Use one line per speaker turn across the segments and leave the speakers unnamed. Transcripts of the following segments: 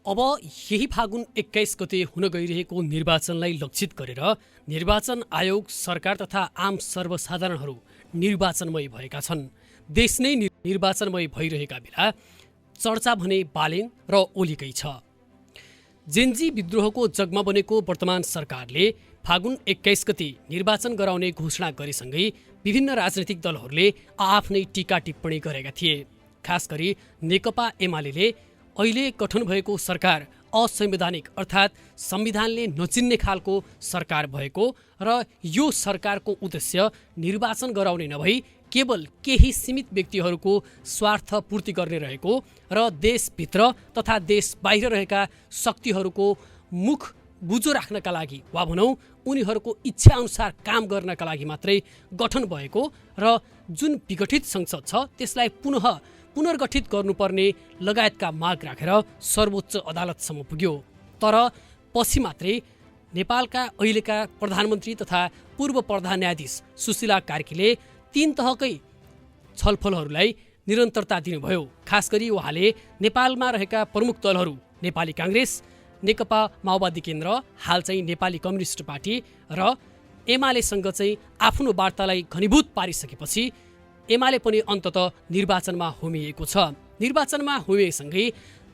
अब यही फागुन 21 गते हुन गइरहेको निर्वाचनलाई लक्षित गरेर निर्वाचन आयोग, सरकार तथा आम सर्वसाधारणहरू निर्वाचनमय भएका छन्। देश नै निर्वाचनमय भइरहेका बेला चर्चा भने बालेन र ओलीकै छ। जेन्जी विद्रोहको जगमा बनेको वर्तमान सरकारले फागुन 21 गते निर्वाचन गराउने घोषणा गरेसँगै विभिन्न राजनैतिक दलहरूले आफ्नै टीका टिप्पणी गरेका थिए। खास गरी नेकपा एमाले अहिले गठन भएको सरकार असंवैधानिक अर्थात् संविधानले नचिन्ने खालको सरकार भएको र यो सरकारको उद्देश्य निर्वाचन गराउने नभई केवल केही सीमित व्यक्तिहरूको स्वार्थ पूर्ति गर्ने रहेको र देशभित्र तथा देश बाहिर रहेका शक्तिहरूको मुख बुझो राख्नका लागि वा भनौँ उनीहरूको इच्छा अनुसार काम गर्नका लागि मात्रै गठन भएको र जुन विघटित संसद छ त्यसलाई पुनर्गठित गर्नुपर्ने लगायतका माग राखेर सर्वोच्च अदालतसम्म पुग्यो। तर पछि मात्रै नेपालका अहिलेका प्रधानमन्त्री तथा पूर्व प्रधान न्यायाधीश सुशीला कार्कीले तीन तहकै छलफलहरूलाई निरन्तरता दिनुभयो। खास गरी उहाँले नेपालमा रहेका प्रमुख दलहरू नेपाली काङ्ग्रेस, नेकपा माओवादी केन्द्र, हाल चाहिँ नेपाली कम्युनिस्ट पार्टी र एमालेसँग चाहिँ आफ्नो वार्तालाई घनीभूत पारिसकेपछि एमाले पनि अन्ततः निर्वाचनमा होमिएको छ। निर्वाचनमा होमिएसँगै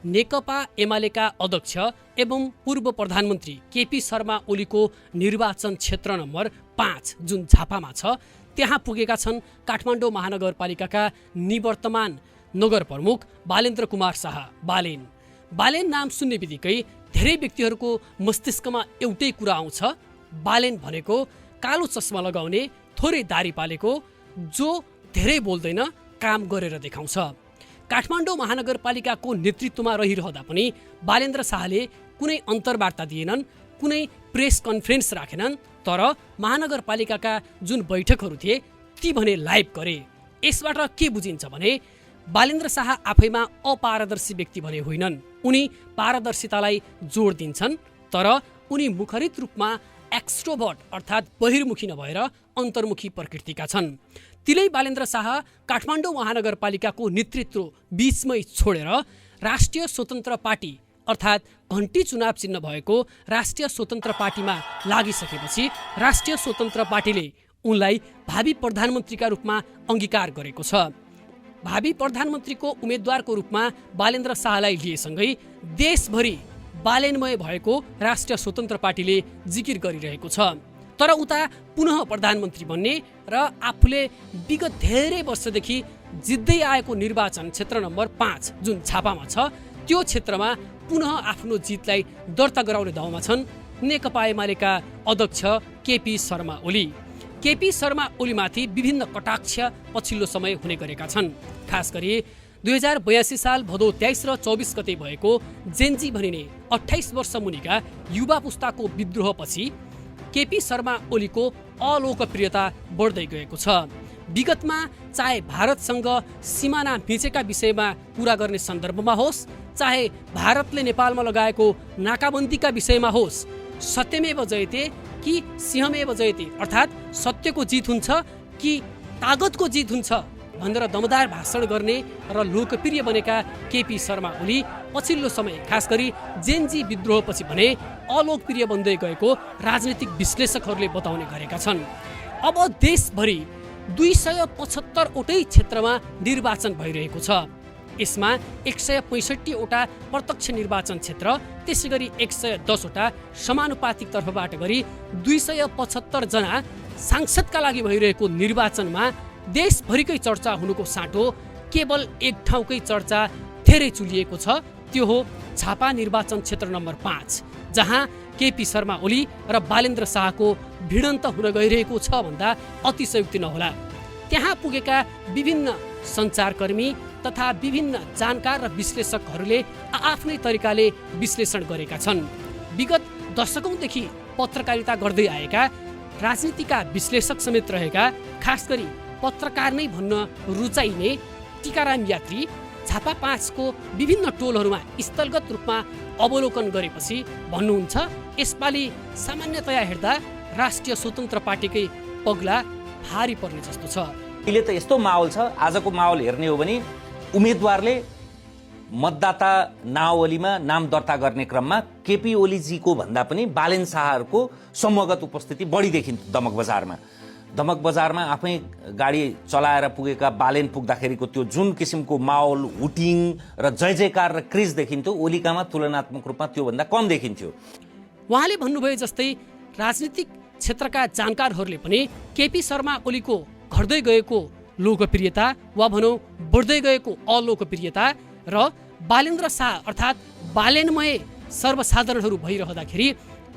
नेकपा एमालेका अध्यक्ष एवं पूर्व प्रधानमन्त्री केपी शर्मा ओलीको निर्वाचन क्षेत्र नम्बर 5 जुन झापामा छ त्यहाँ पुगेका छन् काठमाडौँ महानगरपालिकाका निवर्तमान नगर प्रमुख बालेन्द्र कुमार शाह बालेन नाम सुन्ने बित्तिकै धेरै व्यक्तिहरूको मस्तिष्कमा एउटै कुरा आउँछ। बालेन भनेको कालो चस्मा लगाउने, थोरै दारी पालेको, जो धेरै बोल्दैन, काम गरेर देखाउँछ। काठमाडौँ महानगरपालिकाको नेतृत्वमा रहिरहँदा पनि बालेन्द्र शाहले कुनै अन्तर्वार्ता दिएनन्, कुनै प्रेस कन्फरेन्स राखेनन्। तर महानगरपालिकाका जुन बैठकहरू थिए ती भने लाइभ गरे। यसबाट के बुझिन्छ भने बालेन्द्र शाह आफैमा अपारदर्शी व्यक्ति भने होइनन्। उनी पारदर्शितालाई जोड दिन्छन्, तर उनी मुखरित रूपमा एक्स्ट्रोभर्ट अर्थात् बहिर्मुखी नभएर अन्तर्मुखी प्रकृतिका छन्। तिलै बालेन्द्र शाह काठमाडौँ महानगरपालिकाको नेतृत्व बीचमै छोडेर राष्ट्रिय स्वतन्त्र पार्टी अर्थात् घन्टी चुनाव चिन्ह भएको राष्ट्रिय स्वतन्त्र पार्टीमा लागिसकेपछि राष्ट्रिय स्वतन्त्र पार्टीले उनलाई भावी प्रधानमन्त्रीका रूपमा अङ्गीकार गरेको छ। भावी प्रधानमन्त्रीको उम्मेद्वारको रूपमा बालेन्द्र शाहलाई लिएसँगै देशभरि बालेनमय भएको राष्ट्रिय स्वतन्त्र पार्टीले जिकिर गरिरहेको छ। तर उता पुनः प्रधानमन्त्री बन्ने र आफूले विगत धेरै वर्षदेखि जित्दै आएको निर्वाचन क्षेत्र नम्बर 5 जुन झापामा छ त्यो क्षेत्रमा पुनः आफ्नो जितलाई दर्ता गराउने दाउमा छन् नेकपा एमालेका अध्यक्ष केपी शर्मा ओली। केपी शर्मा ओलीमाथि विभिन्न कटाक्ष पछिल्लो समय हुने गरेका छन्। खास गरी 2082 साल भदौ 23 र 24 गते भएको जेन्जी भनिने 28 वर्ष मुनिका युवा पुस्ताको विद्रोहपछि केपी शर्मा ओलीको अलोकप्रियता बढ्दै गएको छ। विगतमा चाहे भारतसँग सिमाना मिचेका विषयमा कुरा गर्ने सन्दर्भमा होस्, चाहे भारतले नेपालमा लगाएको नाकाबन्दीका विषयमा होस्, सत्यमेव जयते कि सिंहमेव जयते अर्थात् सत्यको जित हुन्छ कि तागतको जित हुन्छ भनेर दमदार भाषण गर्ने र लोकप्रिय बनेका केपी शर्मा ओली पछिल्लो समय खास गरी जेन्जी विद्रोहपछि भने अलोकप्रिय बन्दै गएको राजनीतिक विश्लेषकहरूले बताउने गरेका छन्। अब देशभरि 275 वटै क्षेत्रमा निर्वाचन भइरहेको छ। यसमा 165 वटा प्रत्यक्ष निर्वाचन क्षेत्र, त्यसै गरी 110 वटा समानुपातिक तर्फबाट गरी 275 जना सांसदका लागि भइरहेको निर्वाचनमा देशभरिकै चर्चा हुनुको साटो केवल एक ठाउँकै चर्चा धेरै चुलिएको छ। त्यो हो झापा निर्वाचन क्षेत्र नम्बर 5 जहाँ केपी शर्मा ओली र बालेन्द्र शाहको भिडन्त हुन गइरहेको छ भन्दा अतिशयोक्ति नहोला। त्यहाँ पुगेका विभिन्न सञ्चारकर्मी तथा विभिन्न जानकार र विश्लेषकहरूले आफ्नै तरिकाले विश्लेषण गरेका छन्। विगत दशकौँदेखि पत्रकारिता गर्दै आएका राजनीतिका विश्लेषक समेत रहेका, खास गरी पत्रकार नै भन्न रुचाइने टीकाराम यात्री झापा 5 को विभिन्न टोलहरूमा स्थलगत रूपमा अवलोकन गरेपछि भन्नुहुन्छ यसपालि सामान्यतया हेर्दा राष्ट्रिय स्वतन्त्र पार्टीकै पगला भारी पर्ने जस्तो छ।
अहिले त यस्तो माहौल छ, आजको माहौल हेर्ने हो भने उम्मेदवारले मतदाता नावलीमा नाम दर्ता गर्ने क्रममा केपी ओलीजीको भन्दा पनि बालेन शाहहरूको समूहगत उपस्थिति बढी देखिन्थ्यो दमक बजारमा आफै गाडी चलाएर पुगेका बालेन पुग्दाखेरिको त्यो जुन किसिमको माहौल, हुटिङ र जय जयकार र क्रेज देखिन्थ्यो, ओलीकामा तुलनात्मक रूपमा त्योभन्दा कम देखिन्थ्यो।
उहाँले भन्नुभयो जस्तै राजनीतिक क्षेत्रका जानकारहरूले पनि केपी शर्मा ओलीको घट्दै गएको लोकप्रियता वा भनौँ बढ्दै गएको अलोकप्रियता र बालेन्द्र शाह अर्थात् बालेनमय सर्वसाधारणहरू भइरहँदाखेरि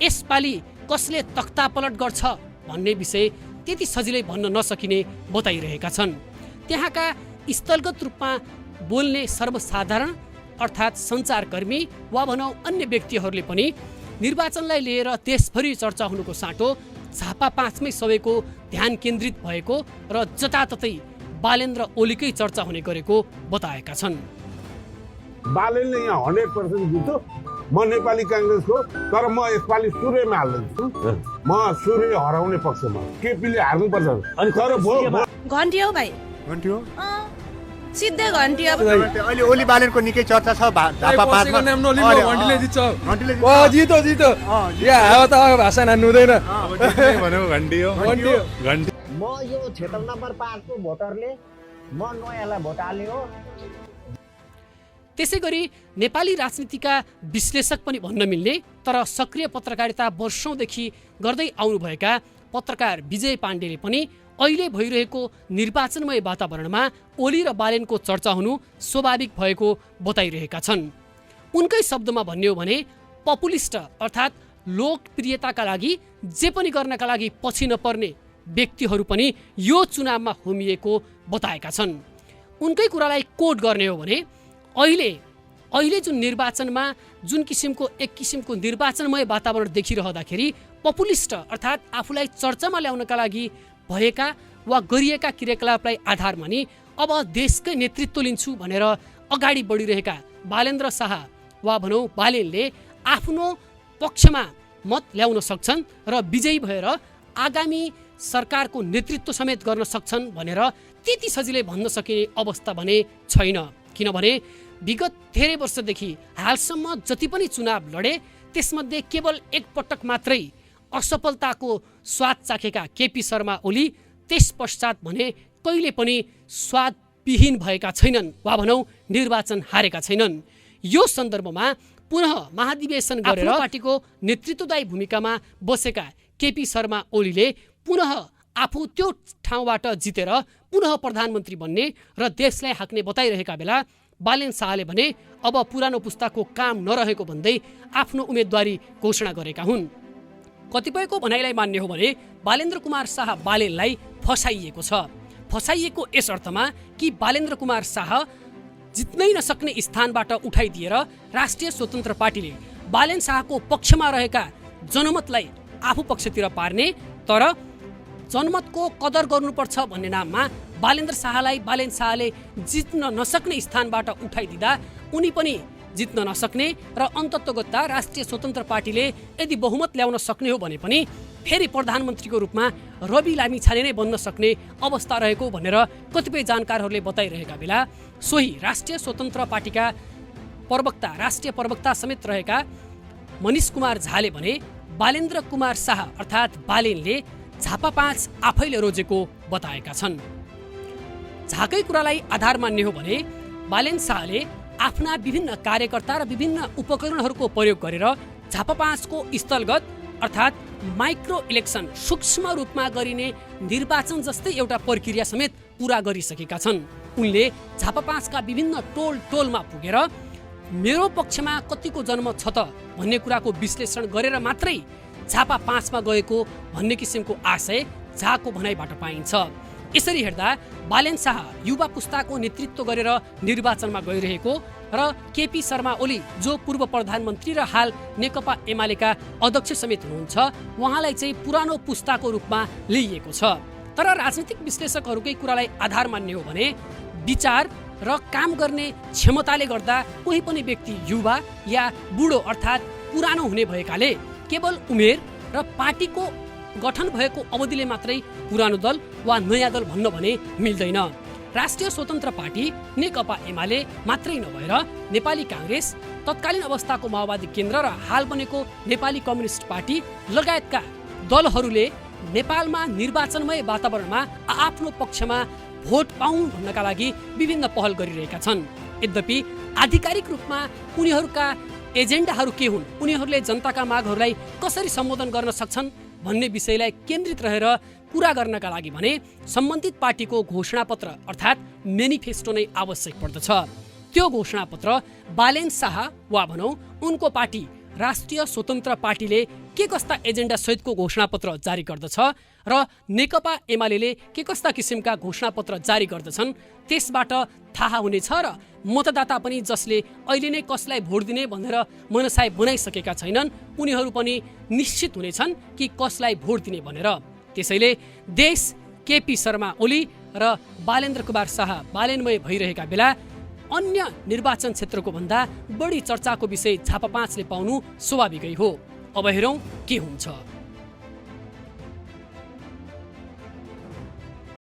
यसपालि कसले तख्ता पलट गर्छ भन्ने विषय त्यति सजिलै भन्न नसकिने बताइरहेका छन्। त्यहाँका स्थलगत रूपमा बोल्ने सर्वसाधारण अर्थात् सञ्चारकर्मी वा भनौँ अन्य व्यक्तिहरूले पनि निर्वाचनलाई लिएर देशभरि चर्चा हुनुको साटो झापा 5मै सबैको ध्यान केन्द्रित भएको र जताततै बालेन्द्र ओलीकै चर्चा हुने गरेको बताएका छन्।
बालेनले यहाँ 100% जित्यो। म नेपाली काङ्ग्रेसको, तर म यसपालि सूर्यमा हाल्दैछु। म सूर्य हराउने पक्षमा। केपीले हार्नुपर्छ। अनि
घन्टी हो भाइ,
घन्टी हो
सिधै घन्टी हो।
अहिले ओली बालेनको निकै चर्चा छ झापा 5मा।
घन्टीले जित्छ। जितो यहाँ हावा त भाषा नान्नु हुँदैन
भनेको घन्टी हो। घन्टी
म यो क्षेत्र नम्बर 5 को भोटरले म नयाँलाई भोट हाल्ने हो।
त्यसै गरी नेपाली राजनीतिका विश्लेषक पनि भन्न मिल्ने तर सक्रिय पत्रकारिता वर्षौंदेखि गर्दै आउनुभएका पत्रकार विजय पाण्डेले पनि अहिले भइरहेको निर्वाचनमय वातावरणमा ओली र बालेनको चर्चा हुनु स्वाभाविक भएको बताइरहेका छन्। उनकै शब्दमा भन्ने हो भने पपुलिस्ट अर्थात् लोकप्रियताका लागि जे पनि गर्नका लागि पछि नपर्ने व्यक्तिहरू पनि यो चुनावमा होमिएको बताएका छन्। उनकै कुरालाई कोट गर्ने हो भने अहिले जुन निर्वाचनमा जुन एक किसिमको निर्वाचनमय वातावरण देखिरहँदाखेरि पपुलिस्ट अर्थात् आफूलाई चर्चामा ल्याउनका लागि भएका वा गरिएका क्रियाकलापलाई आधार मानि अब देशकै नेतृत्व लिन्छु भनेर अगाडि बढिरहेका बालेन्द्र शाह वा भनौँ बालेनले आफ्नो पक्षमा मत ल्याउन सक्छन् र विजयी भएर आगामी सरकारको नेतृत्व समेत गर्न सक्छन् भनेर त्यति सजिलै भन्न सकिने अवस्था भने छैन। किनभने विगत धेरै वर्षदेखि हालसम्म जति पनि चुनाव लडे त्यसमध्ये केवल एक पटक मात्रै असफलताको स्वाद चाखेका केपी शर्मा ओली त्यस पश्चात भने कहिले पनि स्वादविहीन भएका छैनन् वा भनौँ निर्वाचन हारेका छैनन्। यो सन्दर्भमा पुनः महाधिवेशन गरेर पार्टीको नेतृत्वदायी भूमिकामा बसेका केपी शर्मा ओलीले पुनः आफू त्यो ठाउँबाट जितेर पुनः प्रधानमन्त्री बन्ने र देशलाई हाँक्ने बताइरहेका बेला बालेन शाहले भने अब पुरानो पुस्ताको काम नरहेको भन्दै आफ्नो उम्मेदवारी घोषणा गरेका हुन्। कतिपयको भनाइलाई मान्ने हो भने बालेन्द्र कुमार शाह बालेनलाई फसाइएको छ। फसाइएको यस अर्थमा कि बालेन्द्र कुमार शाह जित्नै नसक्ने स्थानबाट उठाइदिएर राष्ट्रिय स्वतन्त्र पार्टीले बालेन शाहको पक्षमा रहेका जनमतलाई आफू पक्षतिर पार्ने तर जनमतको कदर गर्नुपर्छ भन्ने नाममा बालेन शाहले जित्न नसक्ने स्थानबाट उठाइदिँदा उनी पनि जित्न नसक्ने र अन्तत्वगत्ता राष्ट्रिय स्वतन्त्र पार्टीले यदि बहुमत ल्याउन सक्ने हो भने पनि फेरि प्रधानमन्त्रीको रूपमा रवि लामिछाने नै बन्न सक्ने अवस्था रहेको भनेर कतिपय जानकारहरूले बताइरहेका बेला सोही राष्ट्रिय स्वतन्त्र पार्टीका राष्ट्रिय प्रवक्ता समेत रहेका मनिष कुमार झाले भने बालेन्द्र कुमार शाह अर्थात् बालेनले झापा 5 आफैले रोजेको बताएका छन्। झाकै कुरालाई आधार मान्ने हो भने बालेन शाहले आफ्ना विभिन्न कार्यकर्ता र विभिन्न उपकरणहरूको प्रयोग गरेर झापा 5 को स्थलगत अर्थात् माइक्रो इलेक्सन सूक्ष्म रूपमा गरिने निर्वाचन जस्तै एउटा प्रक्रिया समेत पूरा गरिसकेका छन्। उनले झापा 5 का विभिन्न टोलमा पुगेर मेरो पक्षमा कतिको जनमत छ त भन्ने कुराको विश्लेषण गरेर मात्रै झापा 5 मा गएको भन्ने किसिमको आशय झाको भनाइबाट पाइन्छ। यसरी हेर्दा बालेन शाह युवा पुस्ताको नेतृत्व गरेर निर्वाचनमा गइरहेको र केपी शर्मा ओली जो पूर्व प्रधानमन्त्री र हाल नेकपा एमालेका अध्यक्ष समेत हुनुहुन्छ उहाँलाई चाहिँ पुरानो पुस्ताको रूपमा लिइएको छ। तर राजनीतिक विश्लेषकहरूकै कुरालाई आधार मान्ने हो भने विचार र काम गर्ने क्षमताले गर्दा कोही पनि व्यक्ति युवा या बुढो अर्थात् पुरानो हुने भएकाले केवल उमेर र पार्टीको गठन भएको अवधिले मात्रै पुरानो दल वा नयाँ दल भन्न भने मिल्दैन। राष्ट्रिय स्वतन्त्र पार्टी नेकपा एमाले मात्रै नभएर नेपाली काङ्ग्रेस, तत्कालीन अवस्थाको माओवादी केन्द्र र हाल बनेको नेपाली कम्युनिस्ट पार्टी लगायतका दलहरूले नेपालमा निर्वाचनमय वातावरणमा आफ्नो पक्षमा भोट पाउन् भन्नका लागि विभिन्न पहल गरिरहेका छन्। यद्यपि आधिकारिक रूपमा उनीहरूका एजेन्डाहरू के हुन्, उनीहरूले जनताका मागहरूलाई कसरी सम्बोधन गर्न सक्छन् भन्ने विषयलाई केन्द्रित रहेर पूरा गर्नका लागि भने सम्बन्धित पार्टीको घोषणापत्र अर्थात् मेनिफेस्टो नै आवश्यक पर्दछ। त्यो घोषणापत्र बालेन शाह वा भनौँ उनको पार्टी राष्ट्रिय स्वतन्त्र पार्टीले के कस्ता एजेन्डा सहितको घोषणापत्र जारी गर्दछ र नेकपा एमाले के कस्ता किसिमका घोषणापत्र जारी गर्दछन् त्यसबाट थाहा हुनेछ र मतदाता पनि जसले अहिले नै कसलाई भोट दिने भनेर मनसाय बनाइसकेका छैनन् उनीहरू पनि निश्चित हुनेछन् कि कसलाई भोट दिने भनेर। त्यसैले देश केपी शर्मा ओली र बालेन्द्र कुमार शाह बालेनमय भइरहेका बेला अन्य निर्वाचन क्षेत्रको भन्दा बढी चर्चाको विषय झापा 5ले पाउनु स्वाभाविकै हो। अब हेरौँ के हुन्छ।